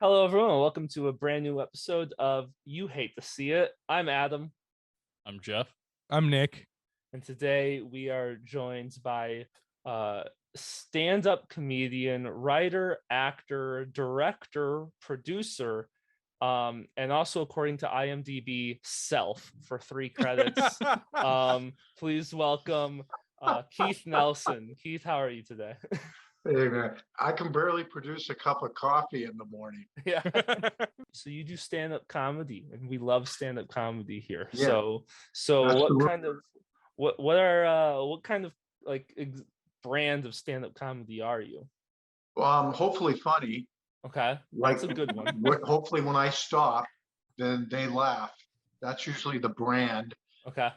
Hello, everyone, and welcome to a brand new episode of You Hate to See It. I'm Adam, I'm Jeff. I'm Nick. and today we are joined by stand-up comedian, writer, actor, director, producer, and also, according to IMDb, Self for 3 credits. Please welcome Keith Nelson. Keith, how are you today? Hey man, I can barely produce a cup of coffee in the morning. Yeah. So you do stand-up comedy, and we love stand-up comedy here. Yeah. So Absolutely. what kind of brand of stand-up comedy are you? Hopefully funny. Okay, Like, that's a good one. Hopefully when I stop, then they laugh. That's usually the brand. Okay.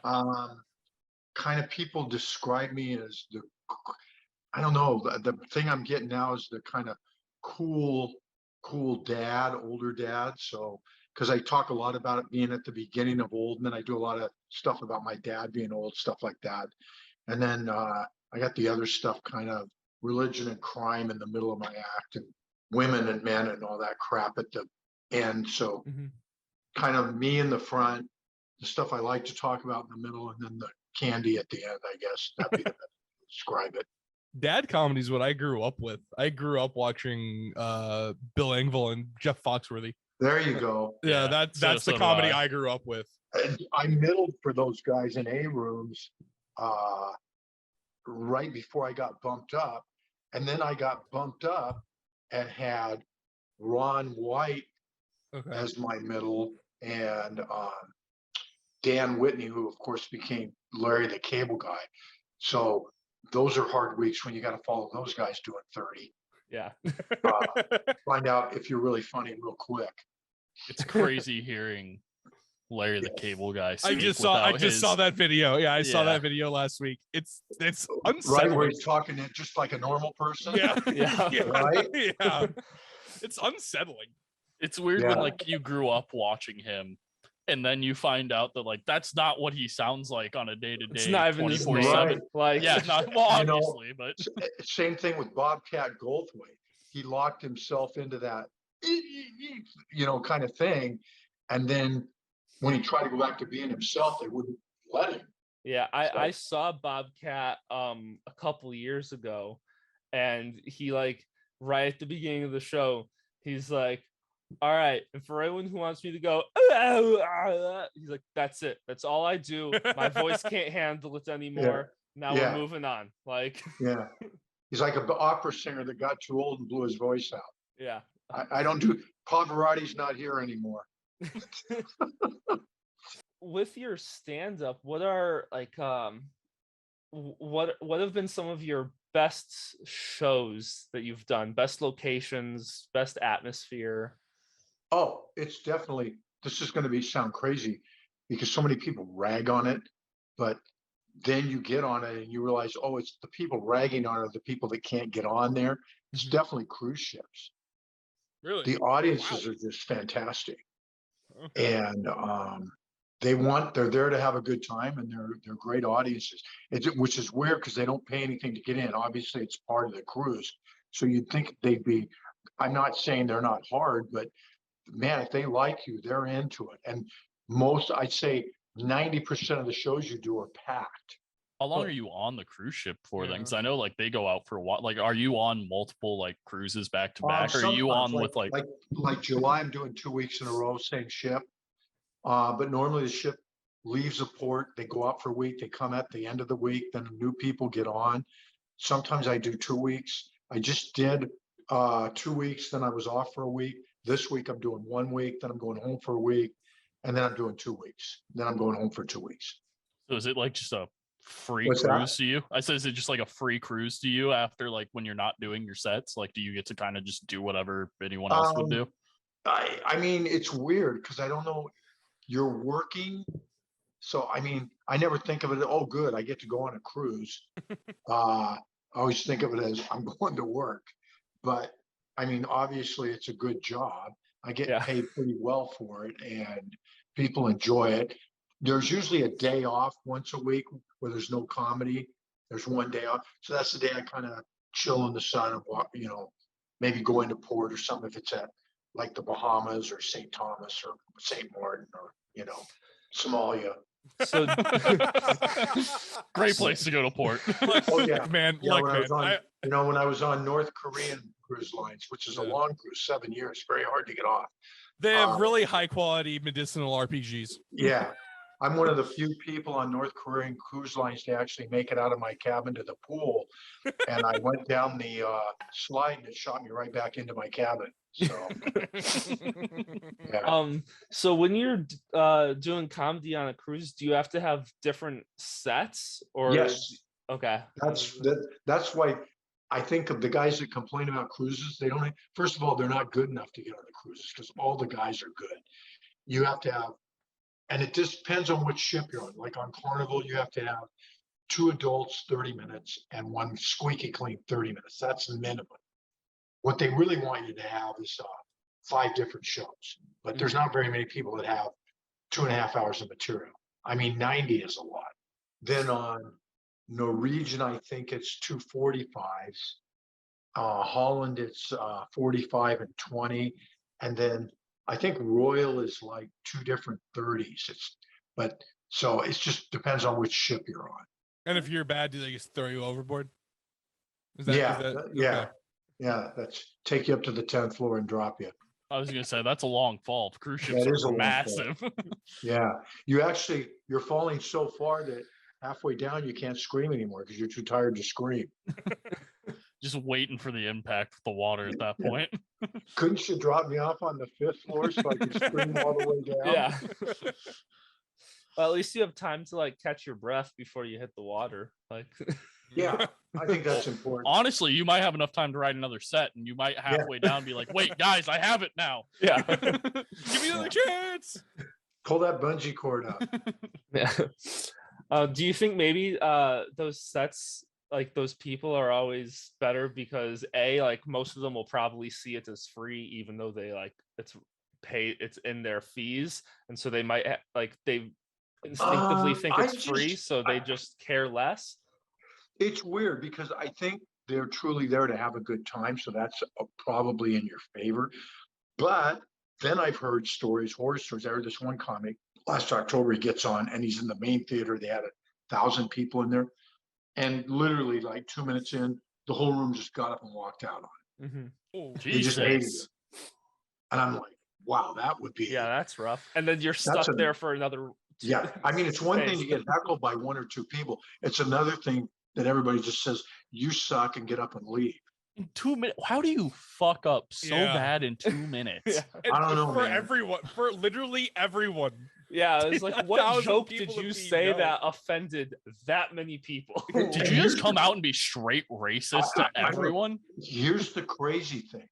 Kind of people describe me as I don't know. The thing I'm getting now is the kind of cool dad, older dad. So, because I talk a lot about it being at the beginning of old, and then I do a lot of stuff about my dad being old, stuff like that. And then I got the other stuff, kind of religion and crime in the middle of my act, and women and men and all that crap at the end. So, kind of me in the front, the stuff I like to talk about in the middle, and then the candy at the end. I guess that'd be the best way to describe it. Dad comedy is what I grew up with. I grew up watching Bill Engvall and Jeff Foxworthy. There you go. Yeah, that's the comedy I grew up with. And I middled for those guys in A rooms right before I got bumped up. And then I got bumped up and had Ron White as my middle, and Dan Whitney, who of course became Larry the Cable Guy. So those are hard weeks when you got to follow those guys doing 30. Yeah. Find out if you're really funny real quick. It's crazy hearing Larry the Cable Guy. I just saw that video. Yeah, I saw that video last week. It's unsettling. Right, where he's talking just like a normal person. Yeah. Yeah. Right? Yeah. It's unsettling. It's weird when you grew up watching him, and then you find out that that's not what he sounds like on a day-to-day. It's not even 24/7. Like, yeah, not well, obviously, but same thing with Bobcat Goldthwait. He locked himself into that, kind of thing, and then when he tried to go back to being himself, they wouldn't let him. Yeah, I saw Bobcat a couple years ago, and he right at the beginning of the show, he's like, all right, and for anyone who wants me to go, he's like, that's it. That's all I do. My voice can't handle it anymore. Now we're moving on. Yeah. He's like an opera singer that got too old and blew his voice out. Yeah. I don't do Pavarotti's not here anymore. With your stand-up, what are what have been some of your best shows that you've done? Best locations, best atmosphere? Oh, it's definitely, this is going to sound crazy because so many people rag on it, but then you get on it and you realize, oh, it's the people ragging on it, the people that can't get on there. It's definitely cruise ships. Really? The audiences are just fantastic. And they're there to have a good time, and they're great audiences. Which is weird because they don't pay anything to get in. Obviously, it's part of the cruise. So you'd think they'd be, I'm not saying they're not hard, but man, if they like you, they're into it. And I'd say 90% of the shows you do are packed. How long are you on the cruise ship for then? Because I know they go out for a while. Are you on multiple cruises back to back? Or are you on with like July? I'm doing 2 weeks in a row, same ship. But normally the ship leaves a port, they go out for a week, they come at the end of the week, then new people get on. Sometimes I do 2 weeks. I just did 2 weeks, then I was off for a week. This week I'm doing 1 week, then I'm going home for a week, and then I'm doing 2 weeks. Then I'm going home for 2 weeks. So is it just a free cruise to you? I said, is it just a free cruise to you after when you're not doing your sets? Do you get to kind of just do whatever anyone else would do? I mean, it's weird because I don't know. You're working. So, I mean, I never think of it, oh, good, I get to go on a cruise. I always think of it as I'm going to work. But, I mean, obviously, it's a good job. I get paid pretty well for it, and people enjoy it. There's usually a day off once a week where there's no comedy. There's one day off. So that's the day I kind of chill in the sun and walk, maybe go into port or something if it's at like the Bahamas or St. Thomas or St. Martin or, Somalia. So Great place to go to port. Oh yeah. Man, Yeah, look, when I was man, on, when I was on North Korean cruise lines, which is a Yeah. long cruise, 7 years, very hard to get off. they have really high quality medicinal RPGs. Yeah. I'm one of the few people on North Korean cruise lines to actually make it out of my cabin to the pool. And I went down the slide and it shot me right back into my cabin. So, yeah. So when you're doing comedy on a cruise, do you have to have different sets or? Yes. Okay. That's why I think of the guys that complain about cruises. They don't, first of all, they're not good enough to get on the cruises because all the guys are good. You have to have, and it just depends on which ship you're on. Like on Carnival, you have to have 2 adults, 30 minutes, and 1 squeaky clean, 30 minutes. That's the minimum. What they really want you to have is 5 different shows, but there's not very many people that have 2.5 hours of material. I mean, 90 is a lot. Then on Norwegian, I think it's 2 45s. Holland, it's 45 and 20. And then I think Royal is like 2 different 30s. So it just depends on which ship you're on. And if you're bad, do they just throw you overboard? Yeah. Okay. Yeah, that's take you up to the 10th floor and drop you. I was gonna say that's a long fall. Cruise ships That is a are long massive. Yeah, you're falling so far that halfway down you can't scream anymore because you're too tired to scream. Just waiting for the impact with the water at that point. Couldn't you drop me off on the 5th floor so I could scream all the way down? Yeah. Well, at least you have time to like catch your breath before you hit the water. Like, Yeah, I think that's important. Honestly, you might have enough time to write another set, and you might halfway down be like, "Wait, guys, I have it now. yeah. Give me another chance. Pull that bungee cord up. Yeah. Do you think maybe those sets, like those people are always better because like most of them will probably see it as free, even though they like it's in their fees, and so they might they instinctively think it's free, so they just care less. It's weird because I think they're truly there to have a good time, so that's probably in your favor. But then I've heard horror stories. I heard this one comic last October. He gets on and he's in the main theater. They had 1,000 people in there, and literally like 2 minutes in, the whole room just got up and walked out on it. Mm-hmm. He just hated it. And I'm like, wow, that would be that's rough. And then you're stuck there for another. Yeah, I mean, it's one thing to get heckled by 1 or 2 people. It's another thing that everybody just says you suck and get up and leave. In 2 minutes, how do you fuck up so bad in 2 minutes? Yeah. I don't know, for man. everyone, for literally everyone. Yeah, it's like, what 1,000 joke did people you to say know. that offended that many people? Did you just come out and be straight racist to everyone? Here's the crazy thing.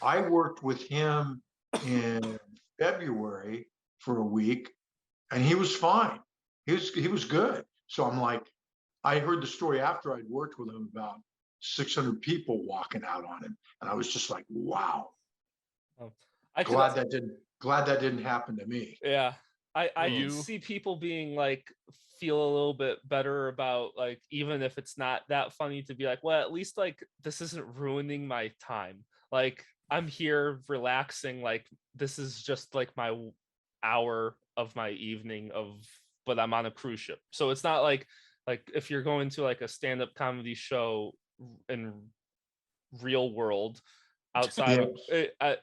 I worked with him in February for a week, and he was fine. He was good. So I'm like, I heard the story after I'd worked with him about 600 people walking out on him, and I was just like, wow. Glad that didn't happen to me. Yeah. I can see people being like feel a little bit better about like, even if it's not that funny, to be like, well, at least like this isn't ruining my time. Like I'm here relaxing, like this is just like my hour of my evening but I'm on a cruise ship. So it's not like if you're going to like a stand-up comedy show in real world outside,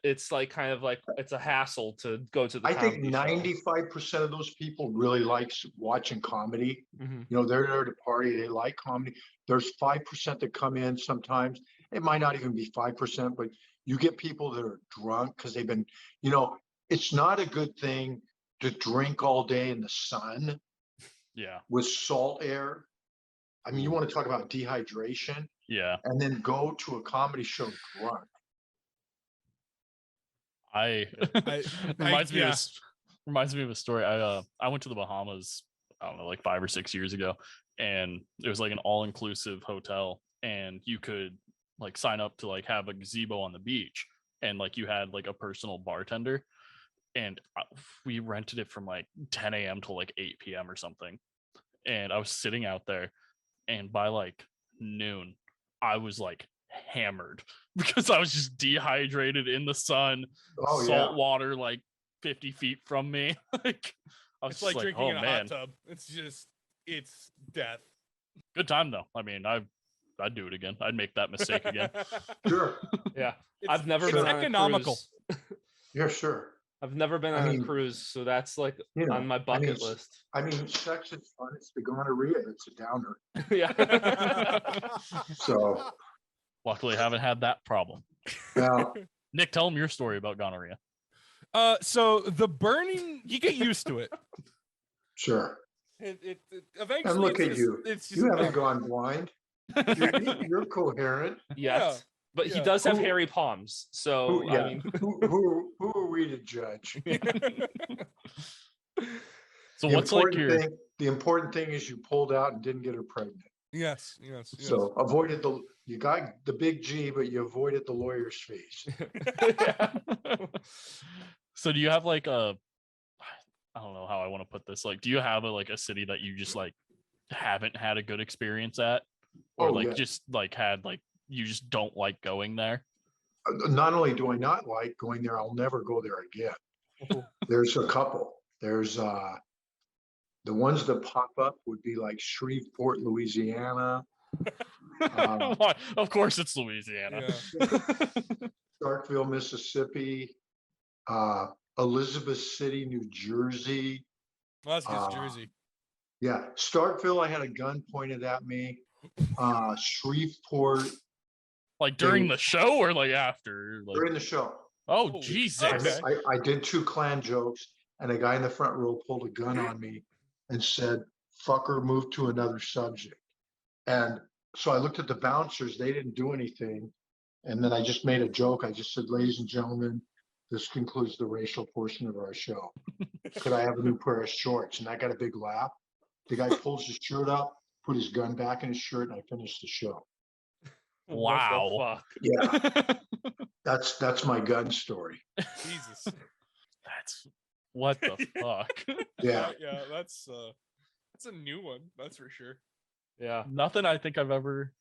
it's like kind of like it's a hassle to go to the I think comedy show. 95% of those people really like watching comedy. Mhm. They're there to party. They like comedy. There's 5% that come in sometimes. It might not even be 5%, but you get people that are drunk because they've been, it's not a good thing to drink all day in the sun. Yeah. With salt air. I mean, you want to talk about dehydration. Yeah. And then go to a comedy show drunk. Reminds me of a story. I went to the Bahamas, I don't know, like 5 or 6 years ago, and it was like an all-inclusive hotel, and you could like sign up to like have a gazebo on the beach, and like you had like a personal bartender, and we rented it from like 10 a.m. till like 8 p.m. or something. And I was sitting out there, and by like noon, I was like hammered because I was just dehydrated in the sun, Oh salt yeah. water like 50 feet from me. Like I was It's just like drinking oh in a man, hot tub. It's death. good time though. I mean, I'd do it again. I'd make that mistake again. Sure. Yeah. It's- I've never it's been on economical. a cruise. Yeah, sure. I've never been I on a mean, cruise, so that's like you know, on my I bucket mean, list. I mean, sex is fun. It's the gonorrhea. It's a downer. Yeah. So, Luckily, I haven't had that problem. well, Nick, tell them your story about gonorrhea. So the burning, you get used to it. sure. It eventually. And look it's at just- you. It's just You haven't numb. gone blind. You're coherent. Yes. But he yeah. does have Who- hairy palms. So Who, yeah. I mean who are we to judge? So The what's like important your thing- The important thing is you pulled out and didn't get her pregnant. Yes. So avoided you got the big G, but you avoided the lawyer's fees. So do you have like a I don't know how I want to put this. Like, do you have a city that you just like haven't had a good experience at? Or Oh, like yeah. just like had like you just don't like going there? Not only do I not like going there, I'll never go there again. There's a couple. There's the ones that pop up would be like Shreveport, Louisiana, Why? Of course it's Louisiana. Starkville, Mississippi, Elizabeth City, New Jersey. Well, that's just Uh, Jersey. Yeah, Starkville, I had a gun pointed at me. Shreveport Like during They- the show or like after? Like, during the show. oh Holy Jesus. shit. I did 2 Klan jokes, and a guy in the front row pulled a gun on me and said, "Fucker, move to another subject." And so I looked at the bouncers, they didn't do anything. And then I just made a joke. I just said, "Ladies and gentlemen, this concludes the racial portion of our show. Could I have a new pair of shorts?" And I got a big laugh. The guy pulls his shirt up, put his gun back in his shirt, and I finished the show. Wow. What Yeah, that's my gun story. Jesus. That's what the fuck. Yeah. Yeah. That's a new one. That's for sure. the fuck? Yeah. Nothing I think I've ever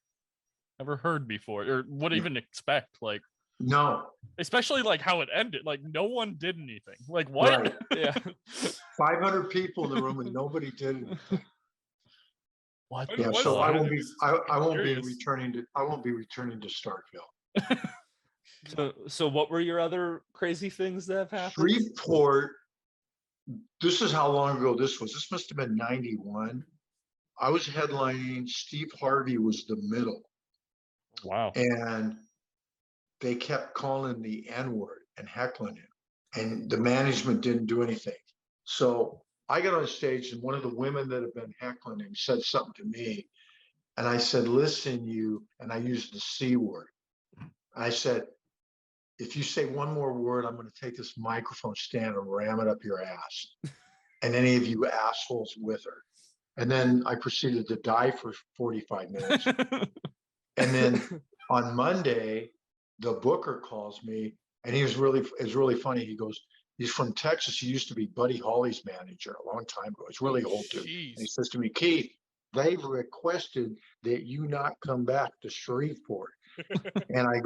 heard before or would even expect. Like, No, especially like how it ended. Like no one did anything. Like what? right. Yeah. 500 people in the room and nobody did anything. What? What Yeah, the was so fuck? I that? won't be, I won't be Curious. returning to Starkville. So what were your other crazy things that have happened? Shreveport, this is how long ago this was. This must have been 91. I was headlining, Steve Harvey was the middle, Wow. and they kept calling the N-word and heckling him, and the management didn't do anything. So I got on stage, and one of the women that had been heckling him said something to me, and I said, "Listen, you," and I used the C word. I said, "If you say one more word, I'm going to take this microphone stand and ram it up your ass. And any of you assholes with her." And then I proceeded to die for 45 minutes. And then on Monday, the booker calls me, and it's really funny. He goes, he's from Texas. He used to be Buddy Holly's manager a long time ago. He's really old dude. And he Jeez. says to me, "Keith, they've requested that you not come back to Shreveport." And I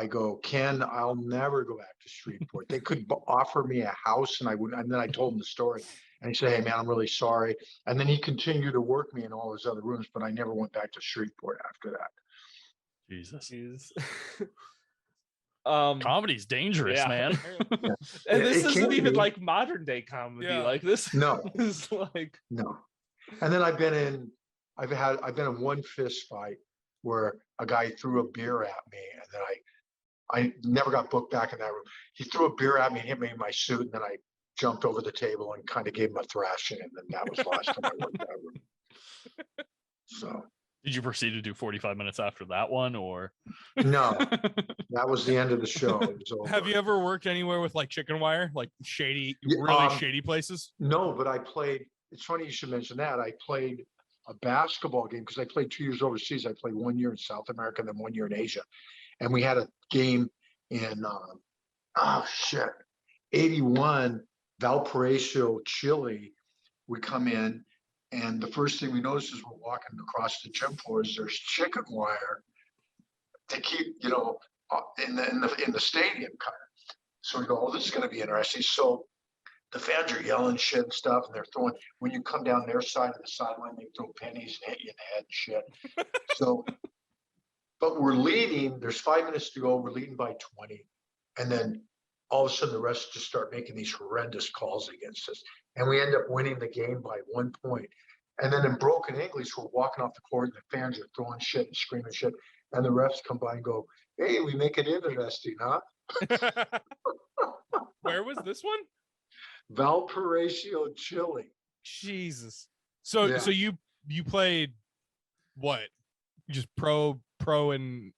go, "Ken, I'll never go back to Shreveport. They could offer me a house," and I would. And then I told him the story, and he said, "Hey man, I'm really sorry." And then he continued to work me in all his other rooms, but I never went back to Shreveport after that. Jesus. Jeez. Comedy's dangerous, Yeah. man. And It- this it isn't can even be. like modern day comedy. Yeah. Like this No. is like No. And then I've been in one fist fight where a guy threw a beer at me, and then I never got booked back in that room. He threw a beer at me and hit me in my suit, and then I jumped over the table and kind of gave him a thrashing, and then that was the last time I worked that room. So Did you proceed to do 45 minutes after that one or? no, that was the end of the show. It was over. Have you ever worked anywhere with like chicken wire, like shady, Yeah, really shady places? No, but I played. It's funny you should mention that. I played a basketball game because I played 2 years overseas. I played 1 year in South America and then 1 year in Asia. And we had a game in, 81, Valparaiso, Chile. We come in, and the first thing we notice is we're walking across the gym floor is there's chicken wire to keep, in the stadium kind of. So we go, oh, this is going to be interesting. So the fans are yelling shit and stuff, and they're throwing. When you come down their side of the sideline, they throw pennies and hit you in the head and shit. So, but we're leading. There's 5 minutes to go. We're leading by 20, and then all of a sudden the refs just start making these horrendous calls against us, and we end up winning the game by 1 point. And then in broken English, we're walking off the court, and the fans are throwing shit and screaming shit, and the refs come by and go, "Hey, we make it interesting, huh?" Where was this one? Valparaiso, Chile. Jesus. So Yeah. so you played what? Just pro and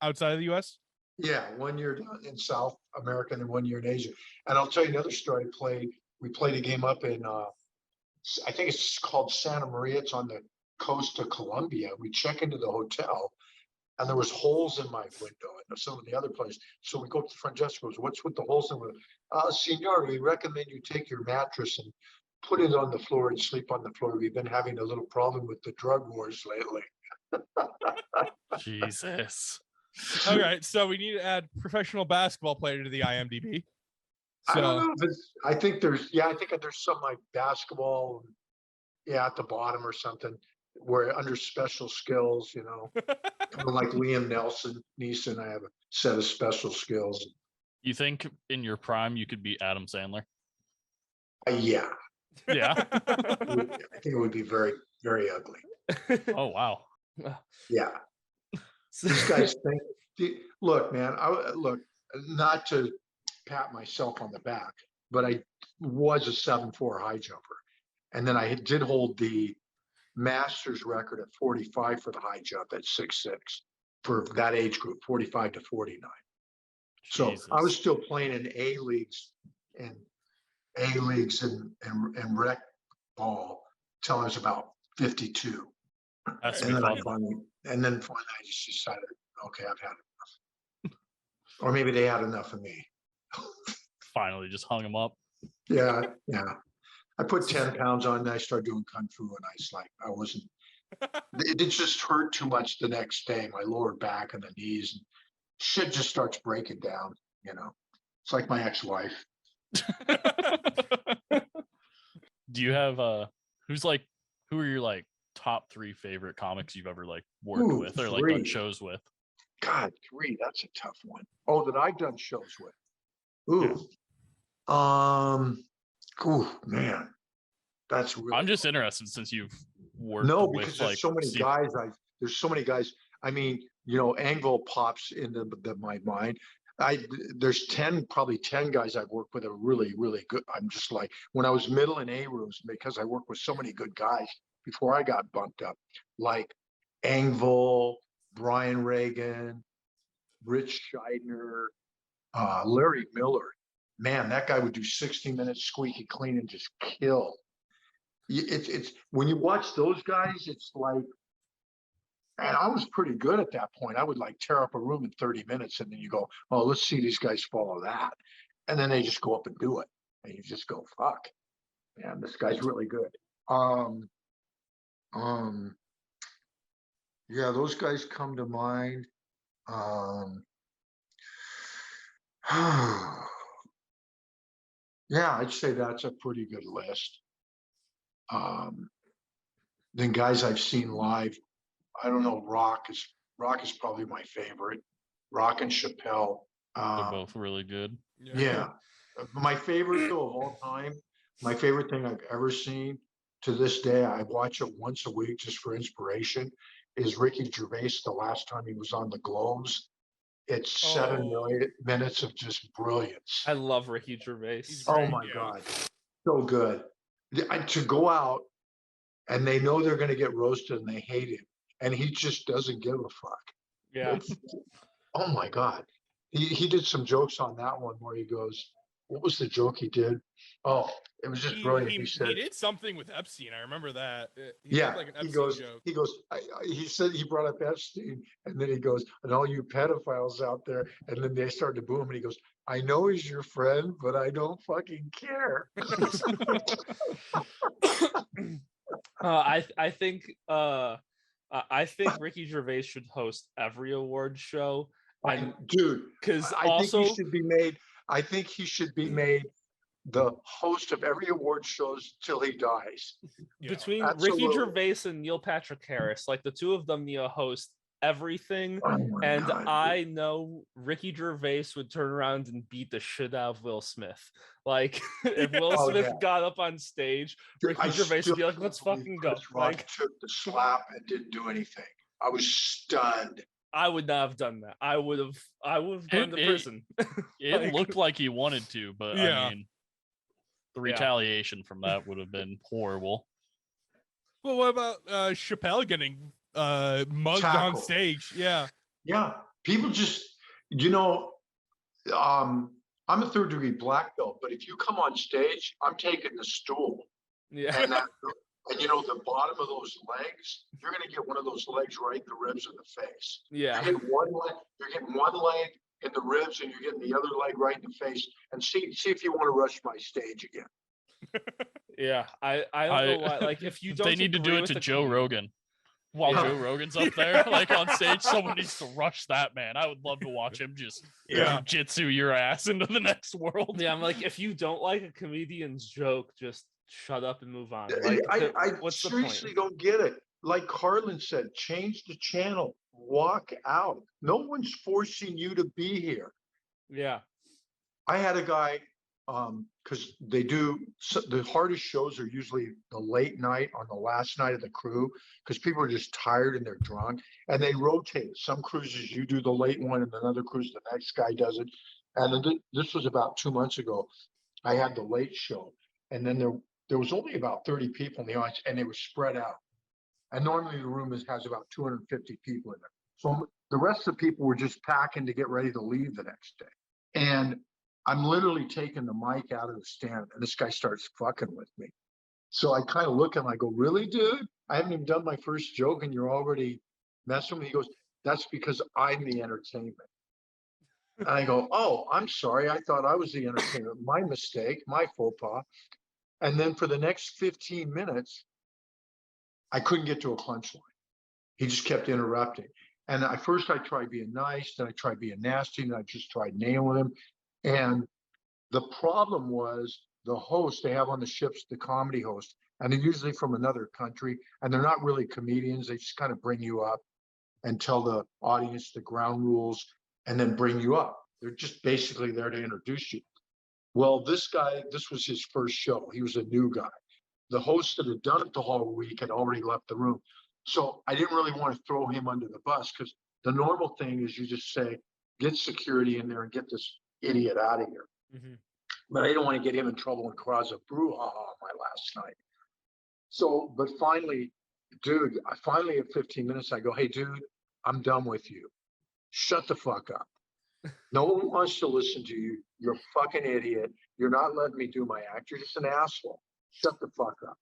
outside of the US? Yeah, 1 year in South America and then 1 year in Asia. And I'll tell you another story. We played a game up in I think it's called Santa Maria. It's on the coast of Colombia. We check into the hotel, and there was holes in my window and some of the other players. So we go to the front desk, goes, "What's with the holes in the window?" Senor, we recommend you take your mattress and put it on the floor and sleep on the floor. We've been having a little problem with the drug wars lately. Jesus. All right, so we need to add professional basketball player to the IMDb. I don't So know if I think there's some like basketball, at the bottom or something where under special skills, kind of like Liam Neeson, I have a set of special skills. You think in your prime you could beat Adam Sandler? Yeah, Yeah. I think it would be very, very ugly. Oh wow. Yeah. These guys think, look, man, look, not to pat myself on the back, but I was a 7'4" high jumper. And then I did hold the master's record at 45 for the high jump at 6'6" for that age group, 45 to 49. So Jesus. I was still playing in A leagues and rec ball till I was about 52. Has to And be then fun. finally I just decided, okay, I've had enough. Or maybe they had enough of me. Finally just hung him up. Yeah. I put 10 pounds on and I started doing Kung Fu, and I wasn't, it just hurt too much the next day, my lower back and the knees. And shit just starts breaking down, It's like my ex-wife. Do you have who are your top 3 favorite comics you've ever worked Ooh, with or done 3. shows with? God, 3, that's a tough one. Oh, that I've done shows with. Ooh. Ooh, man. That's really I'm just interested since you've worked No, with because there's so many guys. There's so many guys. I mean, Angle pops into my mind. There's probably 10 guys I've worked with are really, really good. I'm just like, when I was middle in A rooms, because I worked with so many good guys before I got bumped up, like Engvall, Brian Reagan, Rich Scheidner, Larry Miller. Man, that guy would do 60 minutes squeaky clean and just kill. It's when you watch those guys, it's like, and I was pretty good at that point. I would tear up a room in 30 minutes, and then you go, "Oh, let's see these guys follow that," and then they just go up and do it, and you just go, "Fuck, man, this guy's really good." Yeah, those guys come to mind. Yeah, I'd say that's a pretty good list. Then guys I've seen live, I don't know, Rock is probably my favorite. Rock and Chappelle. They're both really good. Yeah. My favorite though of all time, my favorite thing I've ever seen to this day, I watch it once a week just for inspiration, is Ricky Gervais the last time he was on the Globes. It's 7 minutes of just brilliance. I love Ricky Gervais. Oh my God. So good. To go out and they know they're going to get roasted and they hate him, and he just doesn't give a fuck. Yeah. Oh my God. He did some jokes on that one where he goes, what was the joke he did? Oh, it was just brilliant. He said, he did something with Epstein. I remember that. He yeah, did like an Epstein joke. He goes, he said he brought up Epstein, and then he goes, and all you pedophiles out there, and then they started to boom, and he goes, I know he's your friend, but I don't fucking care. I think I think Ricky Gervais should host every award show, and Dude, because I think he also should be made. I think he should be made the host of every award shows till he dies. between Ricky absolutely. Gervais and Neil Patrick Harris, like the two of them need to host everything. Oh my And God, I know Ricky Gervais would turn around and beat the shit out of Will Smith. Like if Will Oh, Smith yeah. got up on stage, Dude, Ricky Gervais still would be like, can't "Let's believe fucking go!" Chris Rock Like took the slap and didn't do anything. I was stunned. I would not have done that. I would have gone to prison. It Like- looked like he wanted to, but Yeah. I mean, the Yeah. retaliation from that would have been horrible. Well, what about Chappelle getting mugged on Tackled. stage? Yeah. Yeah, people just, I'm a third degree black belt, but if you come on stage, I'm taking the stool. Yeah. And the bottom of those legs, you're gonna get one of those legs right in the ribs of the face. Yeah. You're getting one leg in the ribs, and you're getting the other leg right in the face. And see if you want to rush my stage again. Yeah. I don't know why. Like if you don't, They need to do agree it with to the Joe comedian- Rogan. While Yeah. Joe Rogan's up there, like on stage, someone needs to rush that man. I would love to watch him just Yeah. jitsu your ass into the next world. Yeah, I'm like, if you don't like a comedian's joke, just shut up and move on. I Like, what's the seriously point? don't get it. Like Carlin said, change the channel, walk out. No one's forcing you to be here. Yeah. I had a guy, because the hardest shows are usually the late night on the last night of the crew, because people are just tired and they're drunk, and they rotate. Some cruises you do the late one, and another cruise the next guy does it. And then this was about 2 months ago. I had the late show, and then there was only about 30 people in the audience, and they were spread out. And normally the room has about 250 people in it. So the rest of the people were just packing to get ready to leave the next day. And I'm literally taking the mic out of the stand, and this guy starts fucking with me. So I kind of look at him, I go, "Really, dude? I haven't even done my first joke, and you're already messing with me." He goes, "That's because I'm the entertainment." And I go, "Oh, I'm sorry. I thought I was the entertainment. My mistake, my faux pas." And then for the next 15 minutes, I couldn't get to a punchline. He just kept interrupting. And at first I tried being nice, then I tried being nasty, and I just tried nailing him. And the problem was the host they have on the ships, the comedy host, and they're usually from another country, and they're not really comedians. They just kind of bring you up and tell the audience the ground rules and then bring you up. They're just basically there to introduce you. Well, this guy, this was his first show. He was a new guy. The host that had done it the whole week had already left the room. So I didn't really want to throw him under the bus, because the normal thing is you just say, get security in there and get this idiot out of here. Mhm. But I didn't want to get him in trouble and cause a brouhaha my last night. So, but finally, dude, at 15 minutes, I go, "Hey, dude, I'm done with you. Shut the fuck up. No one wants to listen to you. You're a fucking idiot. You're not letting me do my act. You're just an asshole. Shut the fuck up."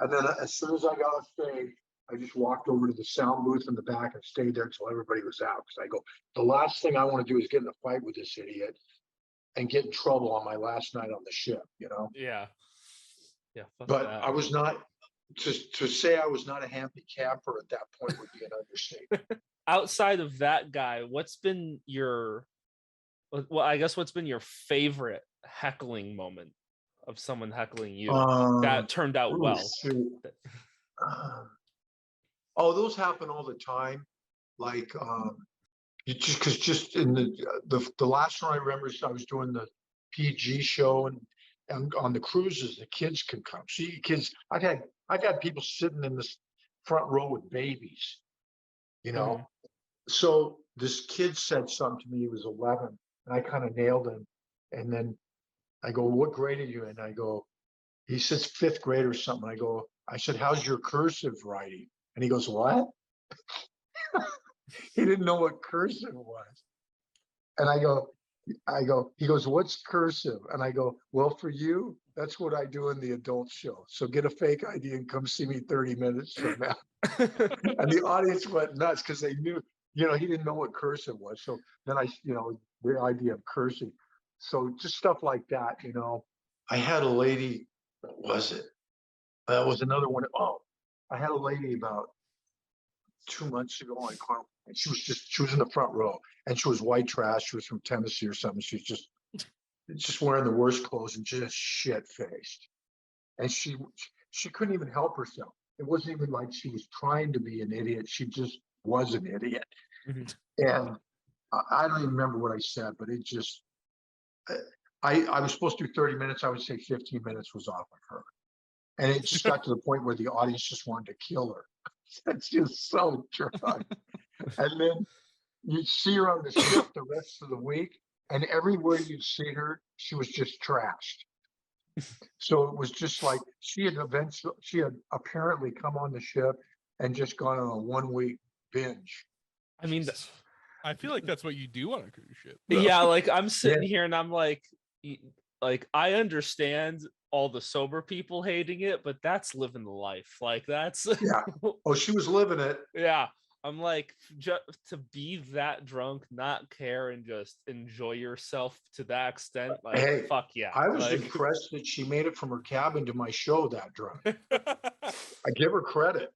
And then as soon as I got off stage, I just walked over to the sound booth in the back and stayed there until everybody was out. Because I go, the last thing I want to do is get in a fight with this idiot and get in trouble on my last night on the ship, Yeah. Yeah. Fuck But that. I was not, to say I was not a happy camper at that point would be an understatement. Outside of that guy, what's been your, well, I guess what's been your favorite heckling moment of someone heckling you that turned out Oh, well? shoot. Oh, those happen all the time. Like, just in the last one I remember is I was doing the PG show, and on the cruises the kids can come. See, kids, I've had people sitting in this front row with babies, Mhm. So this kid said something to me. He was 11, and I kind of nailed him. And then I go, "What grade are you in?" I go, he says 5th grade or something. I said, "How's your cursive writing?" And he goes, "What?" He didn't know what cursive was. And I go, he goes, "What's cursive?" And I go, "Well, for you, that's what I do in the adult show. So get a fake ID and come see me 30 minutes from now." And the audience went nuts because they knew, he didn't know what cursive was. So then the idea of cursing. So just stuff like that, I had a lady, what was it? That was another one. Oh, I had a lady about 2 months ago on Carl, and she was in the front row, and she was white trash. She was from Tennessee or something. She was just wearing the worst clothes and just shit faced. And she couldn't even help herself. It wasn't even like she was trying to be an idiot. She just was an idiot. Mhm. And I don't even remember what I said, but it just, I was supposed to do 30 minutes. I would say 15 minutes was off of her. And it just got to the point where the audience just wanted to kill her. That's just so drunk. And then you'd see her on the ship the rest of the week, and everywhere you'd see her, she was just trashed. So it was just like she had apparently come on the ship and just gone on a 1 week binge. I mean, I feel like that's what you do on a cruise ship. yeah, like I'm sitting here and I'm like I understand all the sober people hating it, but that's living the life. Like that's Yeah. Oh, she was living it. yeah. I'm like, to be that drunk, not care, and just enjoy yourself to that extent. Like, Hey, fuck yeah. I was like, impressed that she made it from her cabin to my show that drunk. I give her credit.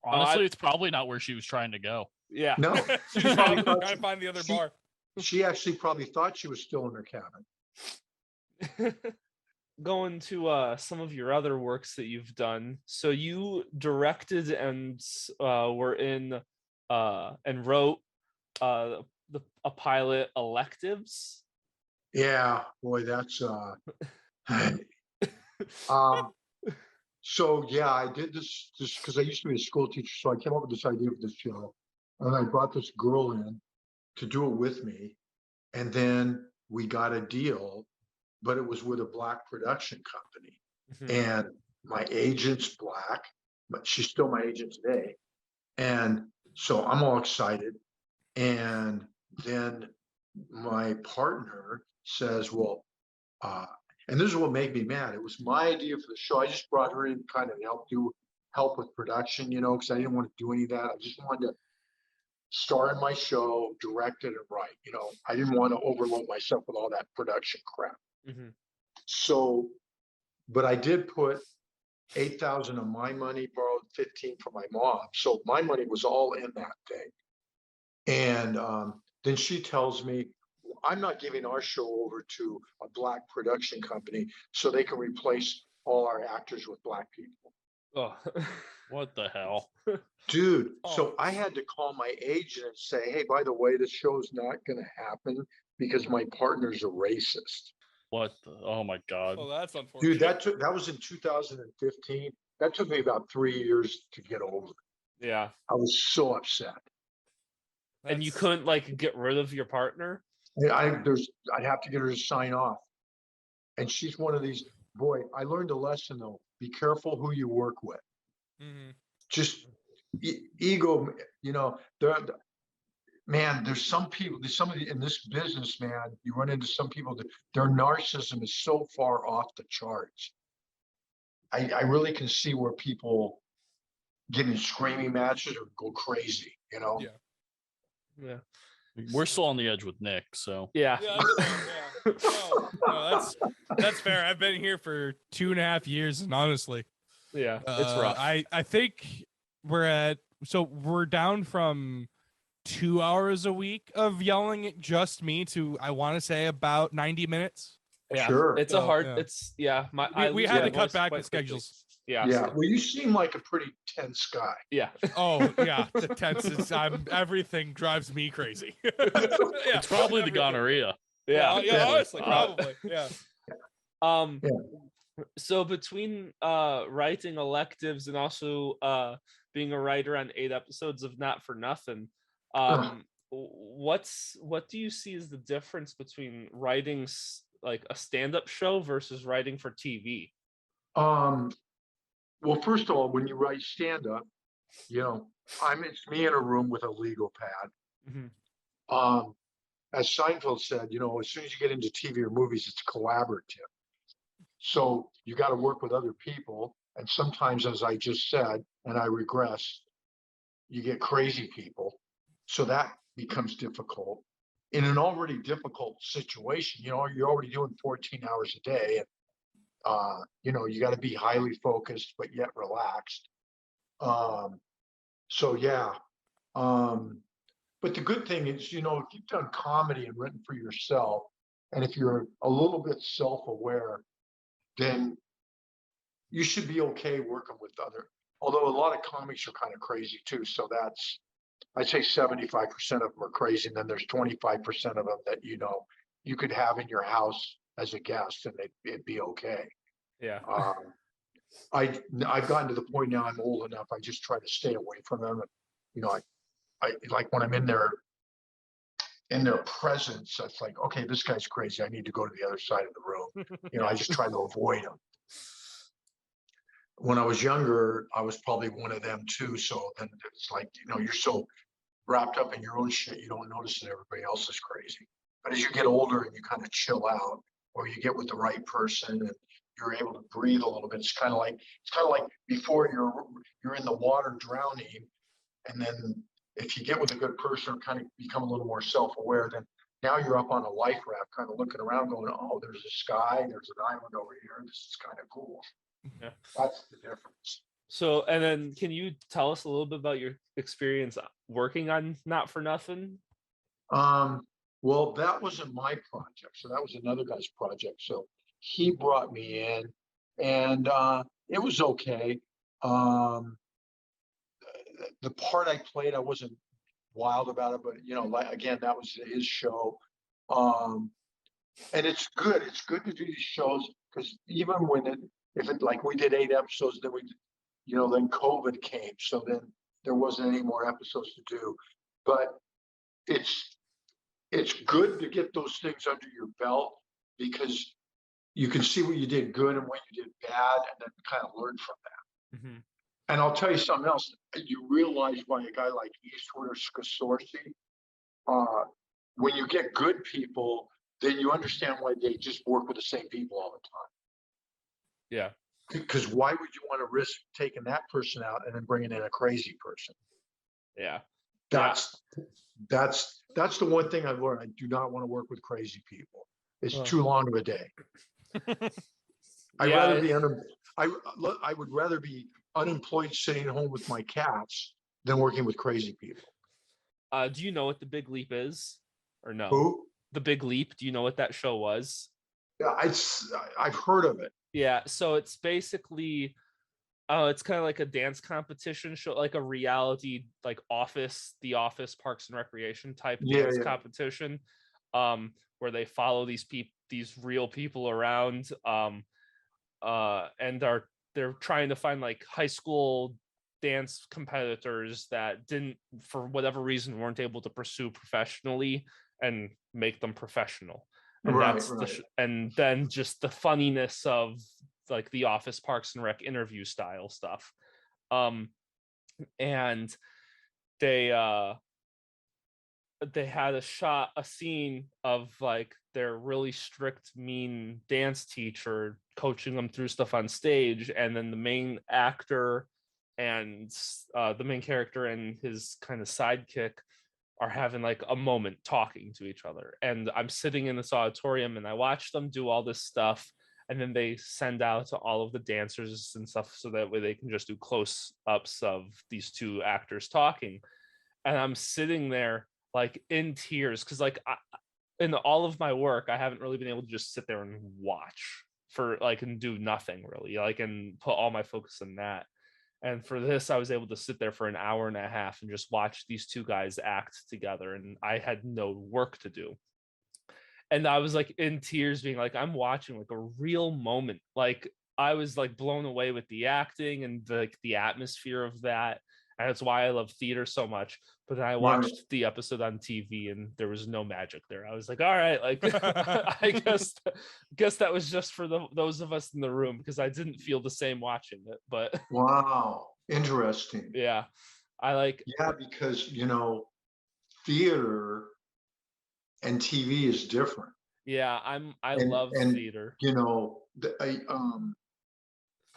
Honestly, it's probably not where she was trying to go. yeah. No, She just probably trying thought to find the other bar. she actually probably thought she was still in her cabin. Going to some of your other works that you've done. So you directed and were in and wrote a pilot, Electives. Yeah, boy, that's so yeah, I did this because I used to be a school teacher, so I came up with this idea for this show, and I brought this girl in to do it with me, and then we got a deal, but it was with a Black production company, and my agent's Black, but she's still my agent today, and so I'm all excited, and then my partner says, well, and this is what made me mad. It was my idea for the show. I just brought her in kind of help with production, because I didn't want to do any of that. I just wanted to star in my show, direct it, and write. I didn't want to overload myself with all that production crap. Mm-hmm. So, but I did put 8,000 of my money, borrowed 15 from my mom. So my money was all in that thing. And then she tells me, I'm not giving our show over to a Black production company so they can replace all our actors with Black people. Oh. What the hell? Dude, so I had to call my agent and say, hey, by the way, this show's not going to happen because my partner's a racist. What the, oh my God. Oh, that's unfortunate. Dude, that was in 2015. That took me about 3 years to get over. Yeah. I was so upset. And you couldn't get rid of your partner? I'd have to get her to sign off. And she's one of these, boy, I learned a lesson though. Be careful who you work with. Mm-hmm. Just ego, man, there's some people, in this business, man, you run into some people that their narcissism is so far off the charts. I really can see where people get in screaming matches or go crazy, Yeah. Yeah. We're still on the edge with Nick, so Yeah. Yeah, no, that's fair. I've been here for 2.5 years, and honestly, Yeah. It's rough. I think we're down from 2 hours a week of yelling at just me to, I want to say, about 90 minutes. Yeah. Sure. It's a hard. Yeah. It's yeah. We had to cut back the schedules. Yeah. Yeah. Well, you seem like a pretty tense guy. Yeah. Oh yeah, the tense. Everything drives me crazy. Yeah, it's probably the everything. gonorrhea. Yeah. Honestly, probably. Yeah. So between writing Electives and also being a writer on 8 episodes of Not for Nothing, what do you see as the difference between writing a stand-up show versus writing for TV? Well, first of all, when you write stand-up, it's me in a room with a legal pad. Mm-hmm. As Seinfeld said, as soon as you get into TV or movies, it's collaborative. So you got to work with other people. And sometimes, as I just said, and I regress, you get crazy people. So that becomes difficult. In an already difficult situation, you're already doing 14 hours a day. And you got to be highly focused, but yet relaxed. So yeah. But the good thing is, you know, if you've done comedy and written for yourself, and if you're a little bit self-aware, then you should be okay working with other. Although a lot of comics are kind of crazy too. So that's, I'd say 75% of them are crazy, and then there's 25% of them that, you know, you could have in your house as a guest and it'd be okay. Yeah. I've gotten to the point now, I'm old enough, I just try to stay away from them. And, you know, I like when I'm in their presence, it's like, okay, this guy's crazy. I need to go to the other side of the room. You know, I just try to avoid him. When I was younger, I was probably one of them too. So then it's like, you know, you're so wrapped up in your own shit, you don't notice that everybody else is crazy. But as you get older and you kind of chill out, or you get with the right person and you're able to breathe a little bit, it's kind of like before you're in the water drowning, and then if you get with a good person, kind of become a little more self-aware, then now you're up on a life raft, kind of looking around, going, "Oh, there's a sky, there's an island over here. This is kind of cool." Yeah. That's the difference. So, and then can you tell us a little bit about your experience working on Not for Nothing? Well, that wasn't my project. So that was another guy's project. So he brought me in, and it was okay. The part I played, I wasn't wild about it, but you know, like again, that was his show. And it's good. It's good to do these shows because even if it like we did 8 episodes, then then COVID came, so then there wasn't any more episodes to do. But it's good to get those things under your belt because you can see what you did good and what you did bad, and then kind of learn from that. Mm-hmm. And I'll tell you something else. You realize why a guy like Eastwood or Scorsese, when you get good people, then you understand why they just work with the same people all the time. Yeah. Because why would you want to risk taking that person out and then bringing in a crazy person? Yeah. That's the one thing I've learned. I do not want to work with crazy people. It's too long of a day. I would rather be unemployed sitting at home with my cats than working with crazy people. Do you know what The Big Leap is, or no? Who? The Big Leap. Do you know what that show was? Yeah, I've heard of it. Yeah. So it's basically, it's kind of like a dance competition show, like a reality, like The Office, Parks and Recreation type dance competition, where they follow these real people around, and they're trying to find like high school dance competitors that didn't, for whatever reason, weren't able to pursue professionally and make them professional. And that's and then just the funniness of like The Office, Parks and Rec interview style stuff. And they had a scene of like their really strict, mean dance teacher coaching them through stuff on stage, and then the main actor and the main character and his kind of sidekick are having like a moment talking to each other. And I'm sitting in this auditorium and I watch them do all this stuff, and then they send out to all of the dancers and stuff so that way they can just do close-ups of these two actors talking. And I'm sitting there like in tears because like in all of my work I haven't really been able to just sit there and watch for like and do nothing really, like, and put all my focus on that. And for this, I was able to sit there for an hour and a half and just watch these two guys act together, and I had no work to do. And I was like in tears, being like, I'm watching like a real moment. Like I was like blown away with the acting and the atmosphere of that. And that's why I love theater so much. But then I watched the episode on TV and there was no magic there. I was like, all right, like I guess that was just for those of us in the room, because I didn't feel the same watching it. But wow, interesting. Yeah. Because theater and TV is different. Yeah, I love theater.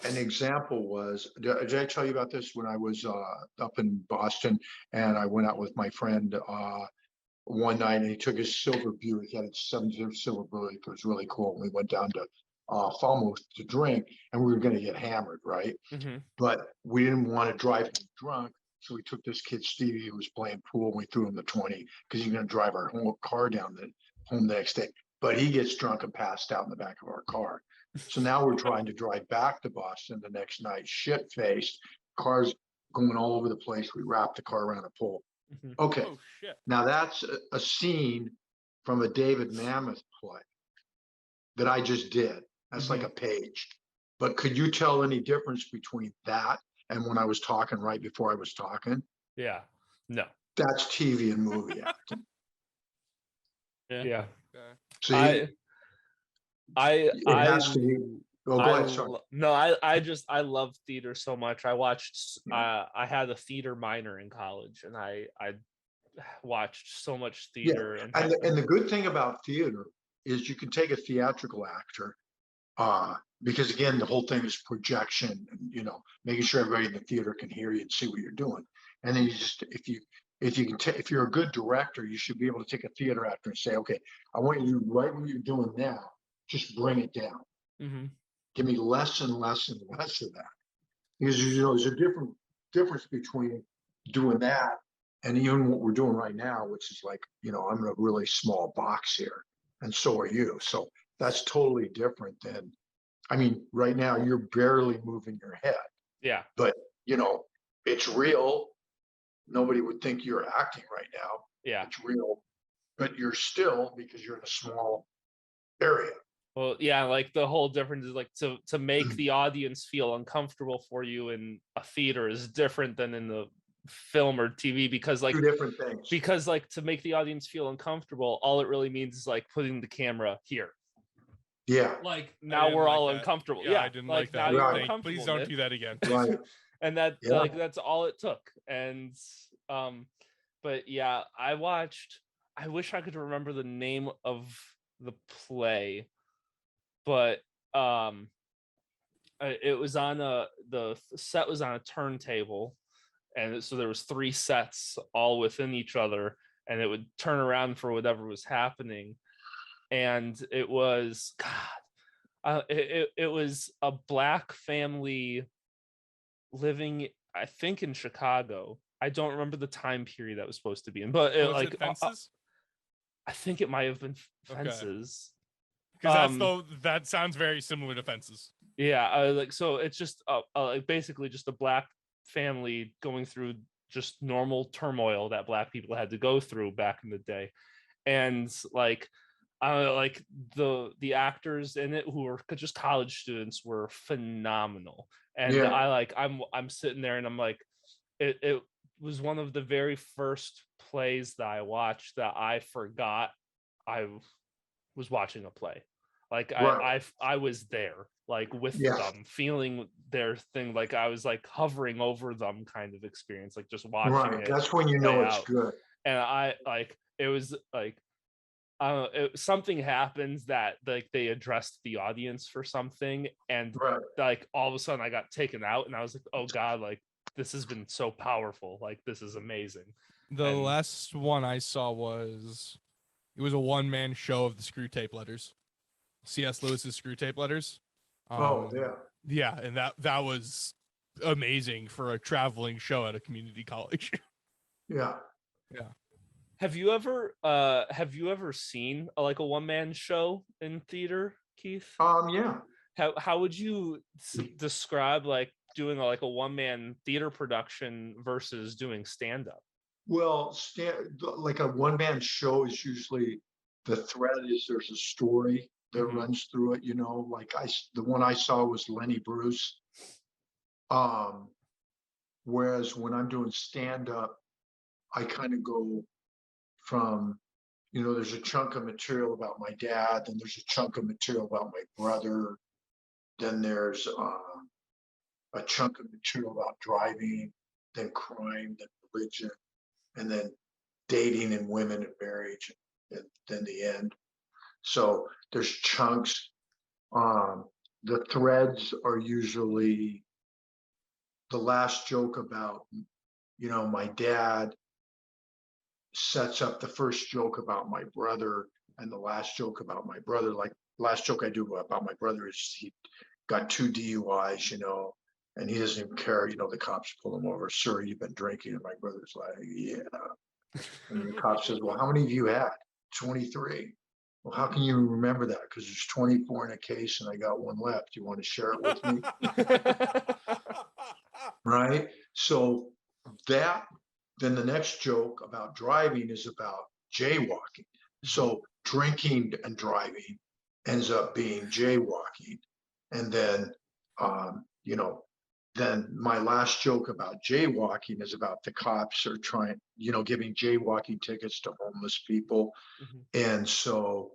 An example was, did I tell you about this when I was up in Boston and I went out with my friend one night and he took his silver Buick. He had a 7 silver Buick. It was really cool. And we went down to Falmouth to drink and we were going to get hammered, right? Mm-hmm. But we didn't want to drive him drunk. So we took this kid, Stevie, who was playing pool, and we threw him the 20 because he's going to drive our whole car home the next day. But he gets drunk and passed out in the back of our car. So now we're trying to drive back to Boston the next night, shit-faced, cars going all over the place. We wrapped the car around a pole. Mhm. Okay, Oh shit. now that's a scene from a David Mamet play that I just did. That's like a page. But could you tell any difference between that and when I was talking right before I was talking? Yeah. No. That's TV and movie acting. Yeah. See, I it has to be. Oh, go ahead. Sorry. No, I love theater so much. I watched I had a theater minor in college, and I watched so much theater. And the good thing about theater is you can take a theatrical actor, because again, the whole thing is projection and, you know, making sure everybody in the theater can hear you and see what you're doing. And then you just, if you're a good director, you should be able to take a theater actor and say, okay, I want you to write what you're doing now, just bring it down. Mhm. Give me less and less and less of that. Because, you know, there's a difference between doing that and even what we're doing right now, which is like, you know, I'm in a really small box here, and so are you. So that's totally different than, I mean, right now you're barely moving your head, Yeah. but you know, it's real. Nobody would think you're acting right now. Yeah. It's real, but you're still, because you're in a small area. Well, yeah, like the whole difference is like to make the audience feel uncomfortable for you in a theater is different than in the film or TV, because like Two different things. because like to make the audience feel uncomfortable, all it really means is like putting the camera here. Yeah, Like I now didn't we're like all that. uncomfortable. Yeah, I didn't like now that. you're Right. uncomfortable. Please don't Nick. do that again. right. And that Yeah. like that's all it took. And but yeah, I wish I could remember the name of the play, but it was on the set was on a turntable, and so there was 3 sets all within each other, and it would turn around for whatever was happening. And it was it was a Black family living, I think, in Chicago. I don't remember the time period that was supposed to be in, but Was it Fences? I think it might have been Okay. Fences. Because that sounds very similar to Fences. Yeah, like so it's just like basically just a Black family going through just normal turmoil that Black people had to go through back in the day. And like like the actors in it, who were just college students, were phenomenal. And Yeah. I'm sitting there and I'm like, it was one of the very first plays that I watched that I forgot I was watching a play. Like Right. I was there, like with Yeah. them, feeling their thing, like I was like hovering over them kind of experience, like just watching Right. it That's when you know play it's out. good. And I like it was like something happens that like they addressed the audience for something, and Right. like all of a sudden I got taken out, and I was like, oh god, like this has been so powerful, like this is amazing. The And- last one I saw was a one-man show of the Screw Tape Letters, C.S. Lewis's Screw Tape Letters. Oh, yeah. Yeah, and that was amazing for a traveling show at a community college. Yeah. Have you ever seen like a one-man show in theater, Keith? Yeah. How would you describe like doing like a one-man theater production versus doing stand-up? Well, like a one-man show is usually the thread is there's a story that Mhm. runs through it, you know, like the one I saw was Lenny Bruce. Whereas when I'm doing stand-up, I kind of go from, you know, there's a chunk of material about my dad, then there's a chunk of material about my brother, then there's a chunk of material about driving, then crime, then religion, and then dating and women and marriage, and then the end. So there's chunks. The threads are usually the last joke about, you know, my dad sets up the first joke about my brother, and the last joke about my brother. Like last joke I do about my brother is he got 2 DUIs, you know, And he doesn't even care, the cops pull him over. Sir, you've been drinking. And my brother's like, yeah. And the cop says, well, how many have you had? 23. Well, how can you remember that? Because there's 24 in a case and I got one left. You want to share it with me? Right? So then the next joke about driving is about jaywalking. So drinking and driving ends up being jaywalking. And then, then my last joke about jaywalking is about the cops are trying, giving jaywalking tickets to homeless people. And so